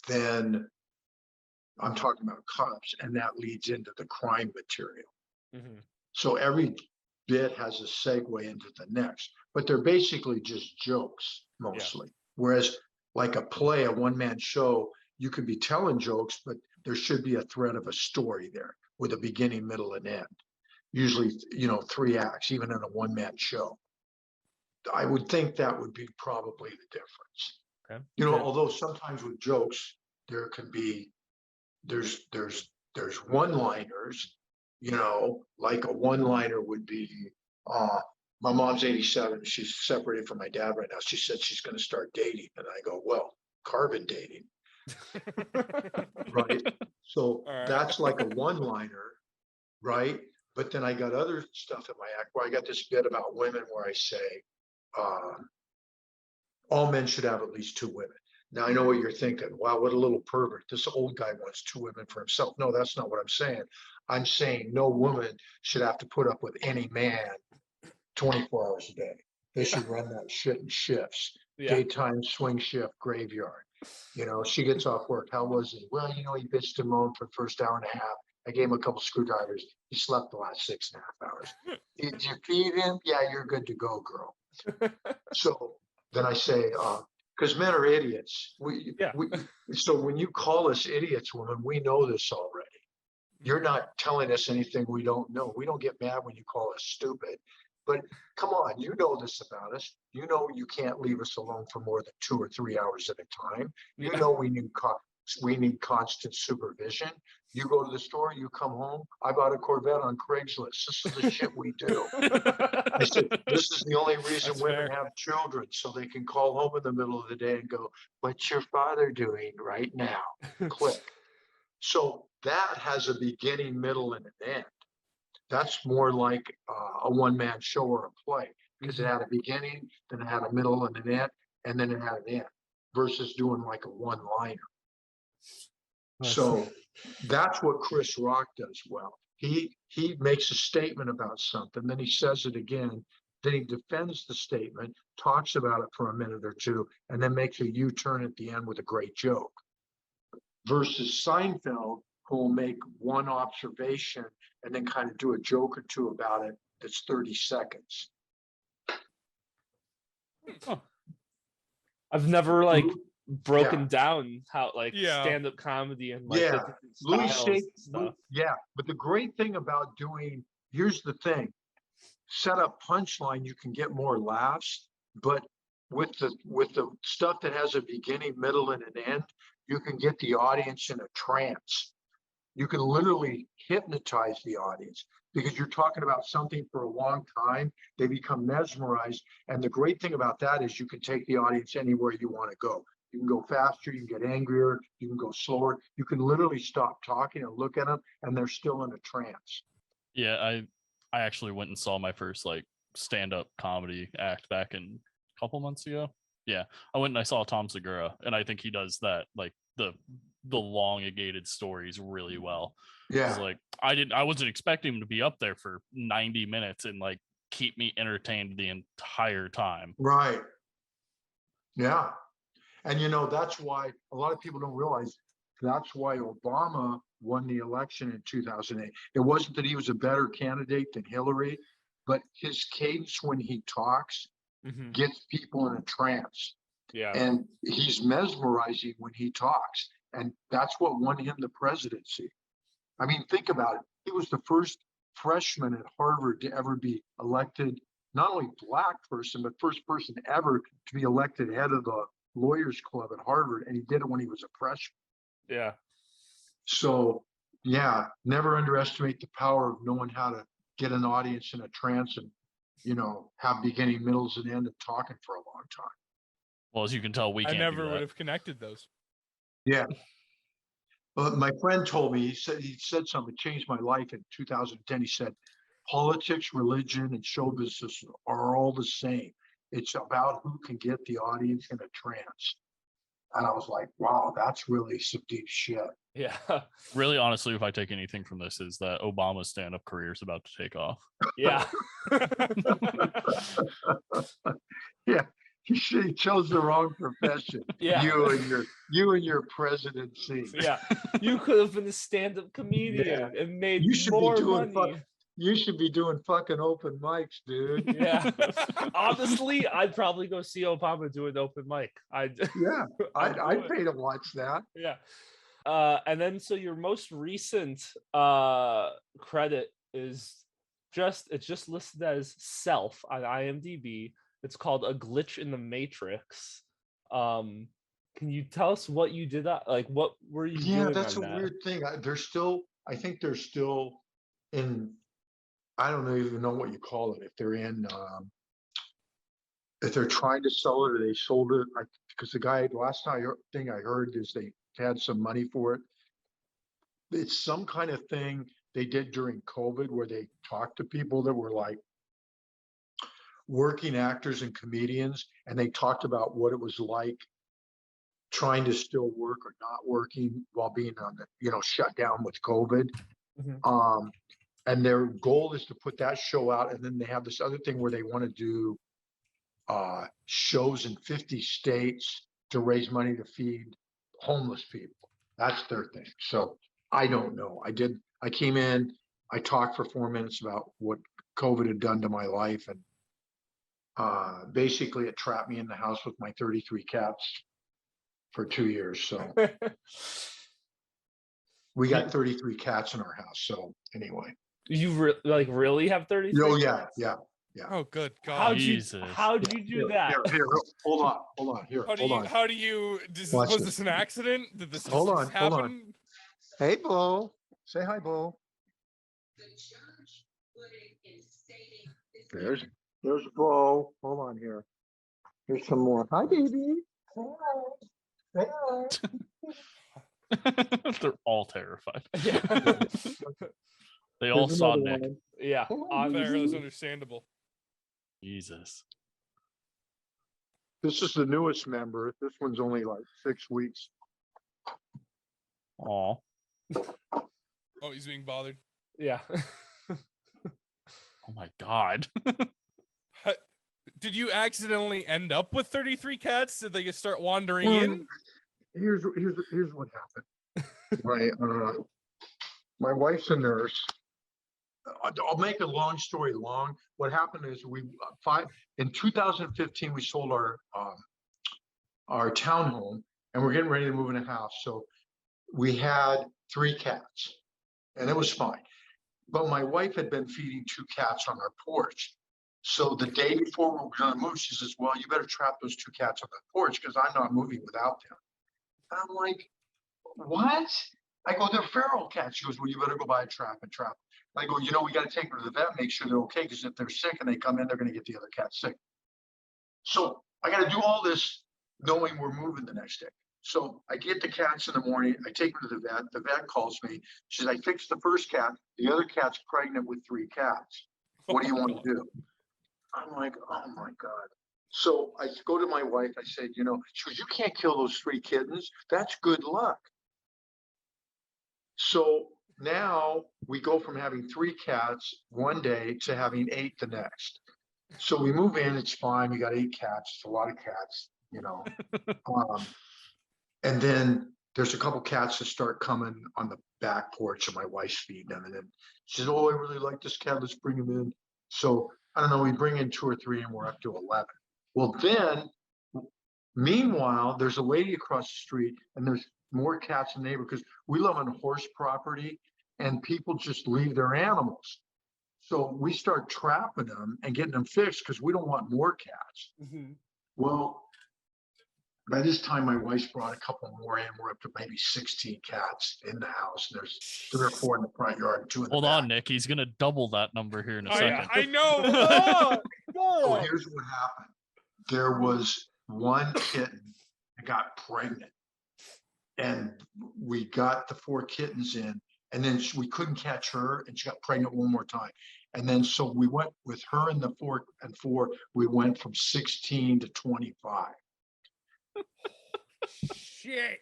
then I'm talking about cops, and that leads into the crime material. So every bit has a segue into the next, but they're basically just jokes mostly. Whereas like a play, a one-man show, you could be telling jokes, but there should be a thread of a story there with a beginning, middle, and end. Usually, 3 acts, even in a one-man show. I would think that would be probably the difference. Okay. Although sometimes with jokes, there can be, there's one-liners, like a one-liner would be, my mom's 87, she's separated from my dad right now. She said she's going to start dating. And I go, well, carbon dating. Right. So that's like a one-liner, right? But then I got other stuff in my act where I got this bit about women where I say, all men should have at least 2 women. Now I know what you're thinking. Wow, what a little pervert. This old guy wants 2 women for himself. No, that's not what I'm saying. I'm saying no woman should have to put up with any man 24 hours a day. They should run that shit in shifts. Daytime, swing shift, graveyard. She gets off work. How was he? Well, he bitched and moaned for the first hour and a half. I gave him a couple screwdrivers. He slept the last 6.5 hours. Did you feed him? Yeah, you're good to go, girl. So then I say, because men are idiots. So when you call us idiots, women, we know this already. You're not telling us anything we don't know. We don't get mad when you call us stupid. But come on, you know this about us. You know you can't leave us alone for more than 2 or 3 hours at a time. You know we need constant supervision. You go to the store, you come home. I bought a Corvette on Craigslist. This is the shit we do. I said, this is the only reason women have children, so they can call home in the middle of the day and go, what's your father doing right now? Click. So that has a beginning, middle, and an end. That's more like a one-man show or a play, because it had a beginning, then it had a middle and an end, and then it had an end, versus doing like a one-liner. So that's what Chris Rock does well. He makes a statement about something, then he says it again, then he defends the statement, talks about it for a minute or two, and then makes a U-turn at the end with a great joke. Versus Seinfeld, who will make one observation and then kind of do a joke or two about it that's 30 seconds. I've never broken down how stand-up comedy and the different styles and stuff. But the great thing about doing, here's the thing, set up punchline, you can get more laughs, but with the stuff that has a beginning, middle, and an end, you can get the audience in a trance. You can literally hypnotize the audience because you're talking about something for a long time. They become mesmerized. And the great thing about that is you can take the audience anywhere you want to go. You can go faster, you can get angrier, you can go slower. You can literally stop talking and look at them and they're still in a trance. Yeah, I actually went and saw my first stand-up comedy act back in a couple months ago. Yeah, I went and I saw Tom Segura, and I think he does that the elongated stories really well. Yeah, I wasn't expecting him to be up there for 90 minutes and keep me entertained the entire time. Right. Yeah. And that's why a lot of people don't realize that's why Obama won the election in 2008. It wasn't that he was a better candidate than Hillary, but his cadence when he talks gets people in a trance. Yeah. And he's mesmerizing when he talks. And that's what won him the presidency. I mean, think about it. He was the first freshman at Harvard to ever be elected, not only black person, but first person ever to be elected head of the Lawyers Club at Harvard. And he did it when he was a freshman. Yeah. So, yeah, never underestimate the power of knowing how to get an audience in a trance and, you know, have beginning, middles, and end and talking for a long time. Well, as you can tell, we I can't never do would that. have connected those. Yeah. But my friend told me, he said something, changed my life in 2010. He said, politics, religion, and show business are all the same. It's about who can get the audience in a trance. And I was like, wow, that's really some deep shit. Yeah. Really, honestly, if I take anything from this, is that Obama's stand-up career is about to take off. Yeah. Yeah. He chose the wrong profession. Yeah. You and your presidency. Yeah. You could have been a stand-up comedian and made You should be more doing money. You should be doing fucking open mics, dude. Yeah. Honestly, I'd probably go see Obama do an open mic. Yeah, I'd pay to watch that. Yeah. And then so your most recent credit is it's just listed as Self on IMDb. It's called A Glitch in the Matrix. Can you tell us what you did? Like, what were you doing? Yeah, that's a on that? weird thing. I think they're still in, I don't even know what you call it. If they're in, if they're trying to sell it or they sold it, because last thing I heard is they had some money for it. It's some kind of thing they did during COVID where they talked to people that were like working actors and comedians, and they talked about what it was like trying to still work or not working while being on the, you know, shut down with COVID. Mhm. And their goal is to put that show out, and then they have this other thing where they want to do shows in 50 states to raise money to feed homeless people. That's their thing. So I don't know. I came in, I talked for 4 minutes about what COVID had done to my life, and basically it trapped me in the house with my 33 cats for 2 years. So we got 33 cats in our house. So anyway. You really have 33? Oh yeah, yeah. Oh, good God. How'd you do that? Here, hold on. Here, hold on. How do you? Watch Was it. this an accident? Did this Hold just on. happen? Hey, Bo. Say hi, Bo. There's Bo. Hold on here. Here's some more. Hi, baby. Say hi. They're all terrified. Yeah. They all Here's saw another Nick. one. Yeah. Fair, that's understandable. Jesus. This is the newest member. This one's only like 6 weeks. Aw. Oh, he's being bothered. Yeah. Oh my God. Did you accidentally end up with 33 cats? Did they just start wandering in? Here's what happened. My wife's a nurse. I'll make a long story long. What happened is in 2015 we sold our townhome, and we're getting ready to move in a house. So we had 3 cats, and it was fine. But my wife had been feeding 2 cats on our porch. So the day before we were going to move, she says, "Well, you better trap those 2 cats on the porch because I'm not moving without them." And I'm like, "What?" I go, "They're feral cats." She goes, "Well, you better go buy a trap and trap them." I go, "You know, we got to take them to the vet, make sure they're okay, because if they're sick and they come in, they're going to get the other cats sick." So I got to do all this knowing we're moving the next day. So I get the cats in the morning. I take them to the vet. The vet calls me. She says, "I fixed the first cat. The other cat's pregnant with 3 cats. What do you want to do?" I'm like, oh my God. So I go to my wife. I said, "You know," she goes, "You can't kill those 3 kittens. That's good luck." So now we go from having 3 cats one day to having 8 the next. So we move in, it's fine. We got 8 cats. It's a lot of cats, you know. And then there's a couple cats that start coming on the back porch, and my wife's feeding them. And then she says, "Oh, I really like this cat. Let's bring him in." So I don't know, we bring in 2 or 3 and we're up to 11. Well, then meanwhile, there's a lady across the street, and there's more cats in the neighborhood because we live on horse property and people just leave their animals. So we start trapping them and getting them fixed because we don't want more cats. Mhm. Well, By this time, my wife's brought a couple more in. We're up to maybe 16 cats in the house. And there's 3 or 4 in the front yard and 2 in the Hold back. on, Nick. He's gonna double that number here in a second. I know. Oh, So God. here's what happened. There was one kitten that got pregnant. And we got the 4 kittens in. And then we couldn't catch her. And she got pregnant one more time. And then so we went with her and the 4 and 4. We went from 16 to 25. Shit.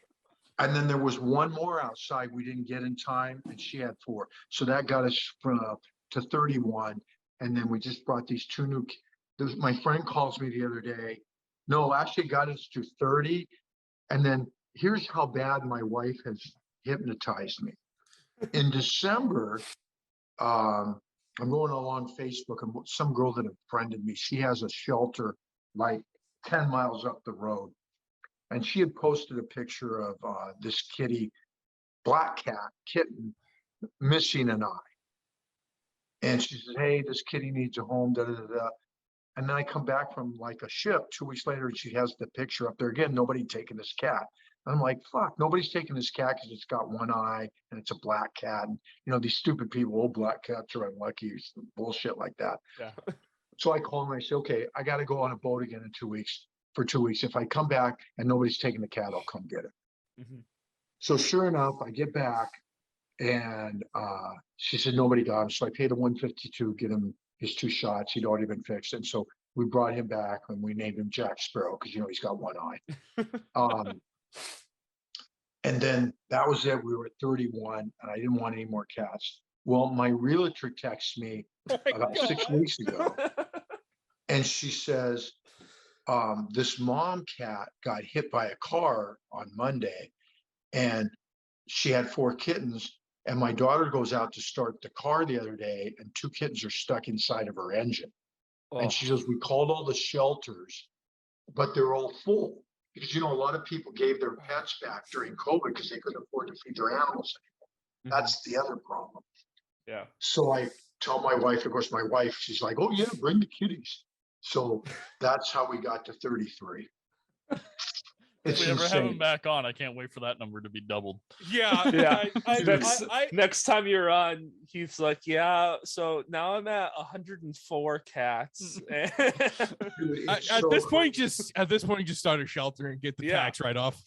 And then there was one more outside we didn't get in time, and she had 4. So that got us from to 31. And then we just brought these 2 new. My friend calls me the other day. No, actually got us to 30. And then here's how bad my wife has hypnotized me. In December, I'm going along Facebook, and some girl that befriended me, she has a shelter like 10 miles up the road. And she had posted a picture of this kitty, black cat, kitten, missing an eye. And she said, hey, this kitty needs a home, da, da, da, da. And then I come back from like a ship 2 weeks later, and she has the picture up there again, nobody taking this cat. And I'm like, fuck, nobody's taking this cat because it's got one eye and it's a black cat. And, you know, these stupid people, oh, black cats are unlucky, bullshit like that. Yeah. So I call him and I say, okay, I got to go on a boat again in 2 weeks. For 2 weeks. If I come back and nobody's taking the cat, I'll come get it. Mhm. So sure enough, I get back and she said nobody got him. So I paid the $152, get him his 2 shots. He'd already been fixed. And so we brought him back and we named him Jack Sparrow because, you know, he's got one eye. And then that was it. We were at 31 and I didn't want any more cats. Well, my realtor texted me about 6 weeks ago and she says, this mom cat got hit by a car on Monday and she had 4 kittens. And my daughter goes out to start the car the other day and 2 kittens are stuck inside of her engine. Oh, And she says, we called all the shelters, but they're all full because, you know, a lot of people gave their pets back during COVID because they couldn't afford to feed their animals anymore. mhm. That's the other problem. Yeah. So I tell my wife, of course, my wife, she's like, oh yeah, bring the kitties. So that's how we got to 33. If It's we ever have him insane. back on, I can't wait for that number to be doubled. Yeah. Yeah. I, I, Next time you're on, Heath's like, yeah, so now I'm at 104 cats. Dude, it's at so this point, crazy. just start a shelter and get the Yeah. tax write off.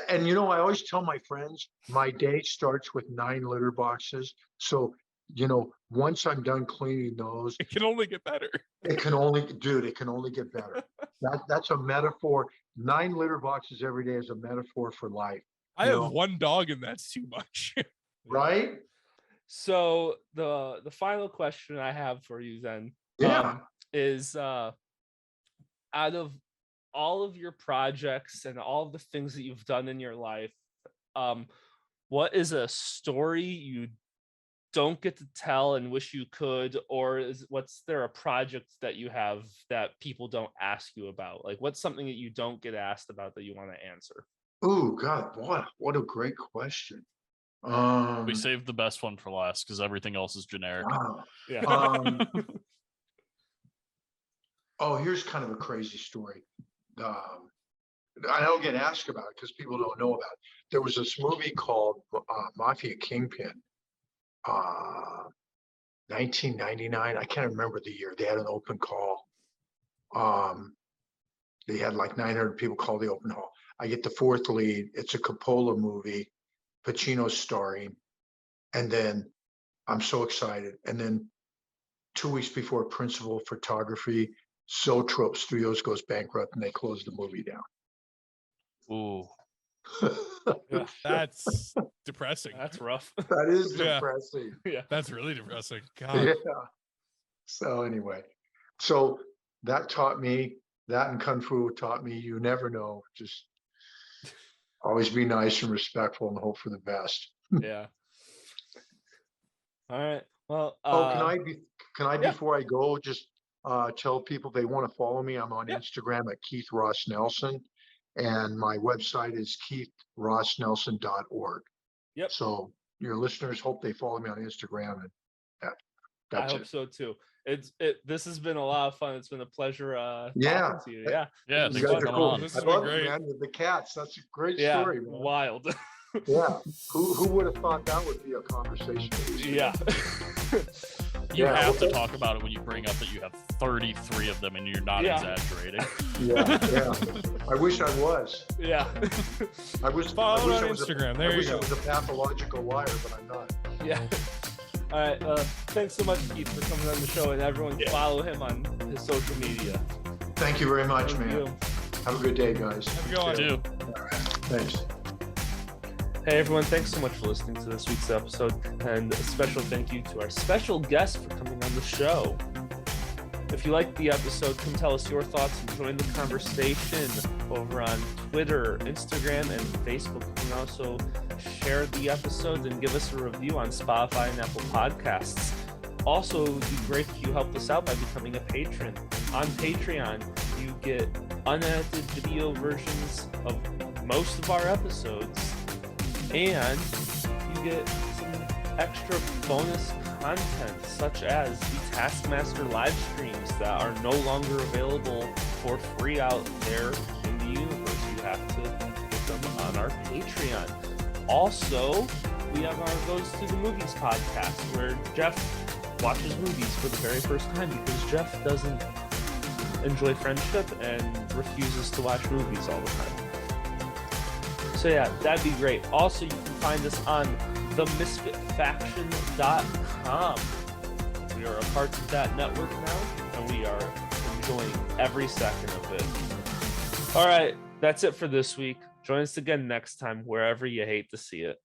And you know, I always tell my friends, my day starts with 9 litter boxes. So, you know, once I'm done cleaning those, It can only get better. it can only get better. That's a metaphor. 9 litter boxes every day is a metaphor for life, I You have know- one dog, and that's too much. right? So the final question I have for you then Yeah. is out of all of your projects and all of the things that you've done in your life, what is a story you don't get to tell and wish you could, or what's there a project that you have that people don't ask you about? Like, what's something that you don't get asked about that you want to answer? Oh God, what a great question. We saved the best one for last because everything else is generic. wow. Yeah. Oh, here's kind of a crazy story. I don't get asked about it because people don't know about it. There was this movie called Mafia Kingpin, 1999. I can't remember the year. They had an open call. They had like 900 people call the open call. I get the 4th lead. It's a Coppola movie, Pacino starring. And then I'm so excited. And then 2 weeks before Principal Photography, Zoetrope Studios goes bankrupt and they close the movie down. Ooh, Yeah. That's depressing. That's rough. That is Yeah. depressing. Yeah. That's really depressing. God. Yeah. So anyway, so that taught me, that and Kung Fu taught me, you never know. Just always be nice and respectful and hope for the best. Yeah. All right. Well, Oh, can I yeah. before I go, just tell people they want to follow me? I'm on Yeah. Instagram at Keith Ross Nelson, and my website is keithrossnelson.org. Yep. So your listeners hope they follow me on Instagram, and I that's hope it. so too. This has been a lot of fun. It's been a pleasure Yeah. talking to you. Yeah. Yeah, You thanks guys for are coming cool. on. This I has been love great. it, man. The cats. That's a great Yeah. story, man. Wild. Yeah. Who would have thought that would be a conversation? Yeah. You Yeah, have to well, talk about it when you bring up that you have 33 of them and you're not Yeah. exaggerating. Yeah. I wish I was. Yeah. I wish. Follow I wish on I was Instagram. I There you wish I go. was a pathological liar, but I'm not. Yeah. All right. Thanks so much, Keith, for coming on the show, and everyone follow him on his social media. Thank you very much, Thank man. you. Have a good day, guys. Have a good one. Too. Thanks. Hey everyone, thanks so much for listening to this week's episode, and a special thank you to our special guest for coming on the show. If you liked the episode, come tell us your thoughts and join the conversation over on Twitter, Instagram, and Facebook. You can also share the episode and give us a review on Spotify and Apple Podcasts. Also, it would be great if you helped us out by becoming a patron. On Patreon, you get unedited video versions of most of our episodes, and you get some extra bonus content, such as the Taskmaster live streams that are no longer available for free out there in the universe. You have to get them on our Patreon. Also, we have our Goes to the Movies podcast, where Jeff watches movies for the very first time because Jeff doesn't enjoy friendship and refuses to watch movies all the time. So yeah, that'd be great. Also, you can find us on themisfitfaction.com. We are a part of that network now, and we are enjoying every second of it. All right, that's it for this week. Join us again next time, wherever you hate to see it.